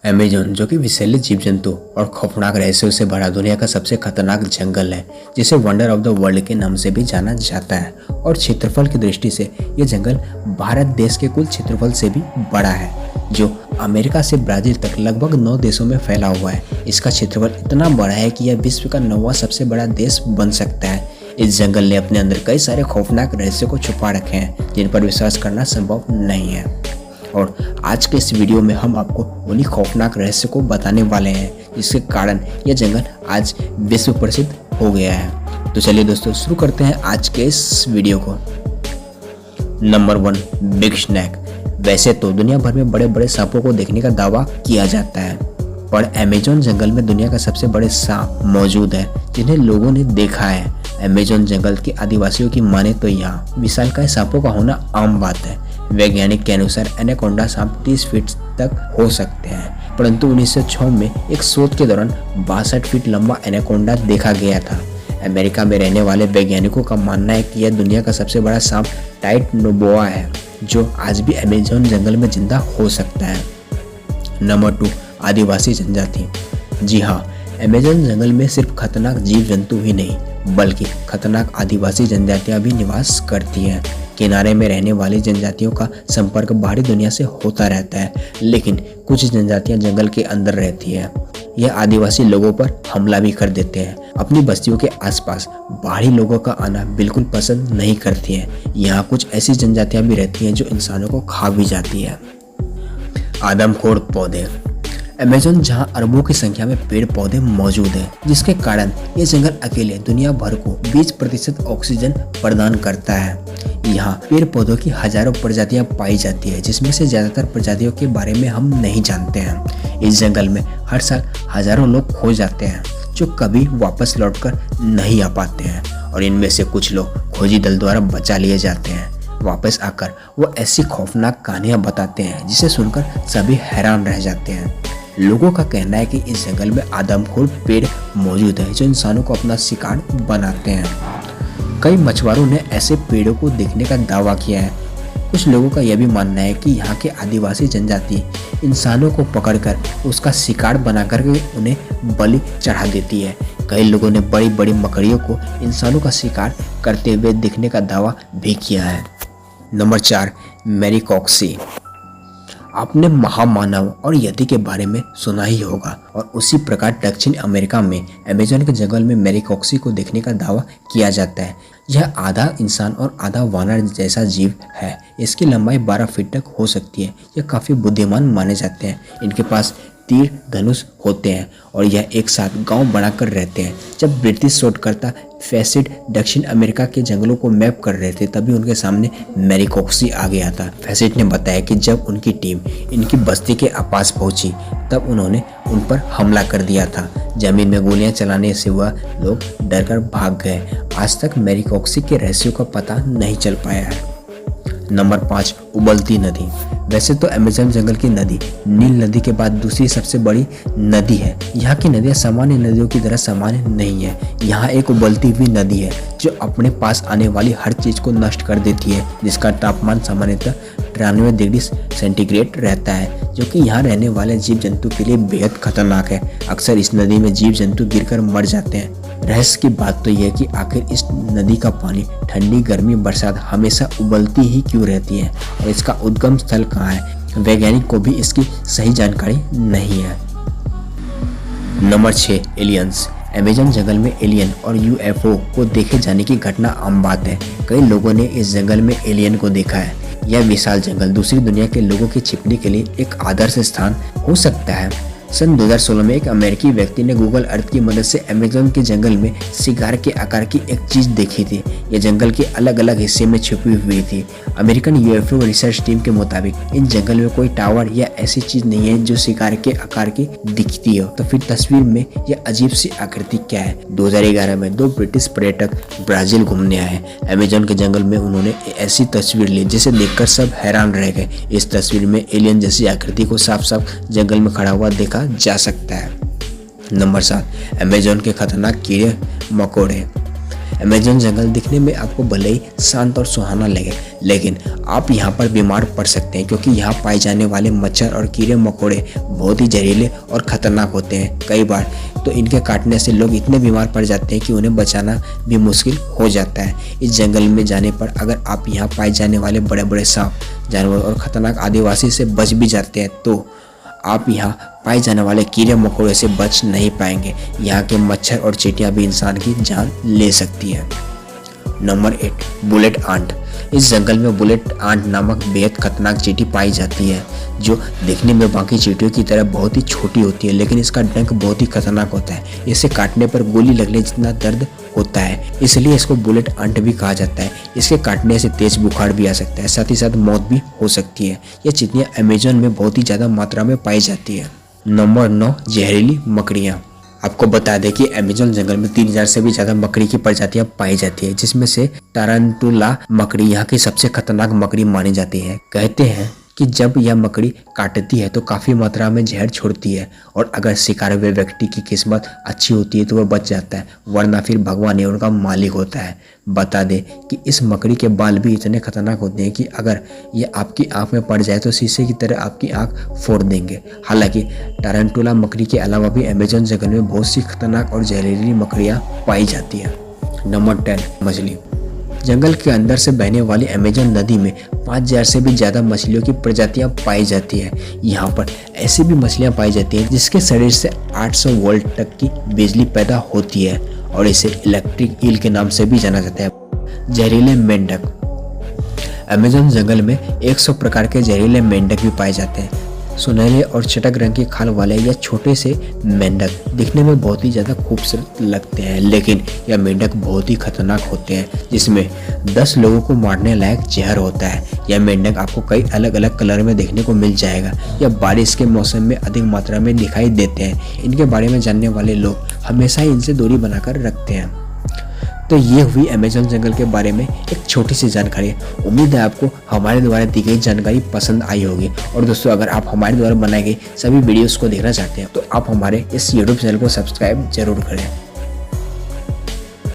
Amazon जो कि विषैले जीव जंतु और खौफनाक रहस्यों से भरा दुनिया का सबसे खतरनाक जंगल है, जिसे वंडर ऑफ द वर्ल्ड के नाम से भी जाना जाता है। और क्षेत्रफल की दृष्टि से यह जंगल भारत देश के कुल क्षेत्रफल से भी बड़ा है, जो अमेरिका से ब्राजील तक लगभग 9 देशों में फैला हुआ है। इसका क्षेत्रफल इतना बड़ा है कि यह विश्व का 9वां सबसे बड़ा देश बन सकता है। इस जंगल ने अपने अंदर कई सारे खौफनाक रहस्यों को छुपा रखे हैं, जिन पर विश्वास करना संभव नहीं है। और आज के इस वीडियो में हम आपको उन्हीं खौफनाक रहस्य को बताने वाले हैं, जिसके कारण यह जंगल आज विश्व प्रसिद्ध हो गया है। तो चलिए दोस्तों, शुरू करते हैं आज के इस वीडियो को। Number 1, big snake. वैसे तो दुनिया भर में बड़े बड़े सांपों को देखने का दावा किया जाता है, पर अमेज़न जंगल में दुनिया का सबसे बड़े सांप मौजूद है, जिन्हें लोगों ने देखा है। अमेज़न जंगल के आदिवासियों की माने तो यहाँ विशालकाय सांपों का होना आम बात है। वैज्ञानिक के अनुसार एनाकोंडा सांप 30 फीट तक हो सकते हैं, परंतु 1906 में एक शोध के दौरान 62 फीट लंबा एनाकोंडा देखा गया था। अमेरिका में रहने वाले वैज्ञानिकों का मानना है कि यह दुनिया का सबसे बड़ा सांप टाइटनोबोआ है, जो आज भी अमेज़न जंगल में जिंदा हो सकता है। नंबर 2, आदिवासी जनजाति। जी हाँ, अमेज़न जंगल में सिर्फ खतरनाक जीव जंतु ही नहीं, बल्कि खतरनाक आदिवासी जनजातियां भी निवास करती हैं। किनारे में रहने वाली जनजातियों का संपर्क बाहरी दुनिया से होता रहता है, लेकिन कुछ जनजातियां जंगल के अंदर रहती हैं। यह आदिवासी लोगों पर हमला भी कर देते हैं। अपनी बस्तियों के आसपास बाहरी लोगों का आना बिल्कुल पसंद नहीं करती हैं। यहाँ कुछ ऐसी जनजातियां भी रहती हैं जो इंसानों को खा भी जाती है। आदमखोर पौधे। अमेज़न जहां अरबों की संख्या में पेड़ पौधे मौजूद हैं, जिसके कारण ये जंगल अकेले दुनिया भर को 20% ऑक्सीजन प्रदान करता है। यहाँ पेड़ पौधों की हजारों प्रजातियां पाई जाती है, जिसमें से ज्यादातर प्रजातियों के बारे में हम नहीं जानते हैं। इस जंगल में हर साल हजारों लोग खो जाते हैं, जो कभी वापस लौटकर नहीं आ पाते हैं, और इनमें से कुछ लोग खोजी दल द्वारा बचा लिए जाते हैं। वापस आकर वो ऐसी खौफनाक कहानियां बताते हैं, जिसे सुनकर सभी हैरान रह जाते हैं। लोगों का कहना है कि इस जंगल में आदमखोर पेड़ मौजूद है, जो इंसानों को अपना शिकार बनाते हैं। कई मछुआरों ने ऐसे पेड़ों को देखने का दावा किया है। कुछ लोगों का यह भी मानना है कि यहाँ के आदिवासी जनजाति इंसानों को पकड़कर उसका शिकार बनाकर उन्हें बलि चढ़ा देती है। कई लोगों ने बड़ी बड़ी मकड़ियों को इंसानों का शिकार करते हुए देखने का दावा भी किया है। नंबर 4, मैरीकॉक्सी। आपने महामानव और यति के बारे में सुना ही होगा, और उसी प्रकार दक्षिण अमेरिका में अमेज़न के जंगल में मैरीकॉक्सी को देखने का दावा किया जाता है। यह आधा इंसान और आधा वानर जैसा जीव है। इसकी लंबाई 12 फीट तक हो सकती है। यह काफ़ी बुद्धिमान माने जाते हैं। इनके पास तीर धनुष होते हैं और यह एक साथ गांव बनाकर रहते हैं। जब ब्रिटिश शोधकर्ता फैसिड दक्षिण अमेरिका के जंगलों को मैप कर रहे थे, तभी उनके सामने मैरीकॉक्सी आ गया था। फैसिड ने बताया कि जब उनकी टीम इनकी बस्ती के पास पहुंची, तब उन्होंने उन पर हमला कर दिया था। जमीन में गोलियां चलाने से वह लोग डरकर भाग गए। आज तक मैरीकॉक्सी के रहस्यों का पता नहीं चल पाया है। नंबर 5, उबलती नदी। वैसे तो अमेज़न जंगल की नदी नील नदी के बाद दूसरी सबसे बड़ी नदी है। यहाँ की नदियाँ सामान्य नदियों की तरह सामान्य नहीं है। यहाँ एक उबलती हुई नदी है, जो अपने पास आने वाली हर चीज को नष्ट कर देती है, जिसका तापमान सामान्यतः 93 डिग्री सेंटीग्रेड रहता है, जो कि यहाँ रहने वाले जीव जंतु के लिए बेहद खतरनाक है। अक्सर इस नदी में जीव जंतु गिरकर मर जाते हैं। रहस्य की बात तो यह है कि आखिर इस नदी का पानी ठंडी, गर्मी, बरसात हमेशा उबलती ही क्यों रहती है, और इसका उद्गम स्थल कहाँ है, वैज्ञानिक को भी इसकी सही जानकारी नहीं है। Number 6, aliens. अमेज़न जंगल में एलियन और यूएफओ को देखे जाने की घटना आम बात है। कई लोगों ने इस जंगल में एलियन को देखा है। यह विशाल जंगल दूसरी दुनिया के लोगों के छिपने के लिए एक आदर्श स्थान हो सकता है। सन 2016 में एक अमेरिकी व्यक्ति ने गूगल अर्थ की मदद से अमेज़न के जंगल में सिगार के आकार की एक चीज देखी थी। यह जंगल के अलग अलग हिस्से में छुपी हुई थी। अमेरिकन यूएफओ रिसर्च टीम के मुताबिक इन जंगल में कोई टावर या ऐसी चीज नहीं है जो सिगार के आकार की दिखती हो। तो फिर तस्वीर में यह अजीब सी आकृति क्या है? 2011 में 2 ब्रिटिश पर्यटक ब्राजील घूमने आए। अमेज़न के जंगल में उन्होंने ऐसी तस्वीर ली जिसे देखकर सब हैरान रह गए। इस तस्वीर में एलियन जैसी आकृति को साफ साफ जंगल में खड़ा हुआ देखा जा सकता है। नंबर 7, अमेज़न के खतरनाक कीड़े मकोड़े। अमेजन जंगल दिखने में आपको भले ही शांत और सुहाना लगे, लेकिन आप यहाँ पर बीमार पड़ सकते हैं क्योंकि यहाँ पाए जाने वाले मच्छर और कीड़े मकोड़े बहुत ही जहरीले और ख़तरनाक होते हैं। कई बार तो इनके काटने से लोग इतने बीमार पड़ जाते हैं कि उन्हें बचाना भी मुश्किल हो जाता है। इस जंगल में जाने पर अगर आप यहाँ पाए जाने वाले बड़े बड़े सांप, जानवर और ख़तरनाक आदिवासी से बच भी जाते हैं तो आप यहाँ पाए जाने वाले कीड़े मकोड़े से बच नहीं पाएंगे। यहाँ के मच्छर और चींटियाँ भी इंसान की जान ले सकती है। Number 8, bullet ant. इस जंगल में बुलेट आंट नामक बेहद खतरनाक चींटी पाई जाती है जो दिखने में बाकी चींटियों की तरह बहुत ही छोटी होती है, लेकिन इसका डंक बहुत ही खतरनाक होता है। इसे काटने पर गोली लगने जितना दर्द होता है, इसलिए इसको बुलेट आंट भी कहा जाता है। इसके काटने से तेज बुखार भी आ सकता है, साथ ही साथ मौत भी हो सकती है। यह चींटियां अमेजन में बहुत ही ज़्यादा मात्रा में पाई जाती है। नंबर 9, जहरीली मकड़ियाँ। आपको बता दें कि अमेजन जंगल में 3000 से भी ज्यादा मकड़ी की प्रजातियां पाई जाती है, जिसमें से टारंटुला मकड़ी यहाँ की सबसे खतरनाक मकड़ी मानी जाती है। कहते हैं कि जब यह मकड़ी काटती है तो काफ़ी मात्रा में जहर छोड़ती है और अगर शिकार हुए व्यक्ति की किस्मत अच्छी होती है तो वह बच जाता है, वरना फिर भगवान ही उनका मालिक होता है। बता दें कि इस मकड़ी के बाल भी इतने खतरनाक होते हैं कि अगर ये आपकी आंख में पड़ जाए तो शीशे की तरह आपकी आंख फोड़ देंगे। हालांकि टारंटुला मकड़ी के अलावा भी अमेजन जंगल में बहुत सी खतरनाक और जहरीली मकड़ियाँ पाई जाती हैं। नंबर 10, मछली। जंगल के अंदर से बहने वाली अमेजन नदी में 5000 से भी ज़्यादा मछलियों की प्रजातियां पाई जाती है। यहाँ पर ऐसी भी मछलियां पाई जाती हैं जिसके शरीर से 800 वोल्ट तक की बिजली पैदा होती है और इसे इलेक्ट्रिक ईल के नाम से भी जाना जाता है। जहरीले मेंढक। अमेजन जंगल में 100 प्रकार के जहरीले मेंढक भी पाए जाते हैं। सुनहरे और चटक रंग की खाल वाले यह छोटे से मेंढक दिखने में बहुत ही ज़्यादा खूबसूरत लगते हैं, लेकिन यह मेंढक बहुत ही खतरनाक होते हैं, जिसमें 10 लोगों को मारने लायक जहर होता है। यह मेंढक आपको कई अलग अलग कलर में देखने को मिल जाएगा। यह बारिश के मौसम में अधिक मात्रा में दिखाई देते हैं। इनके बारे में जानने वाले लोग हमेशा ही इनसे दूरी बनाकर रखते हैं। तो ये हुई अमेजन जंगल के बारे में एक छोटी सी जानकारी। उम्मीद है आपको हमारे द्वारा दी गई जानकारी पसंद आई होगी। और दोस्तों, अगर आप हमारे द्वारा बनाए गए सभी वीडियोस को देखना चाहते हैं तो आप हमारे इस YouTube चैनल को सब्सक्राइब जरूर करें।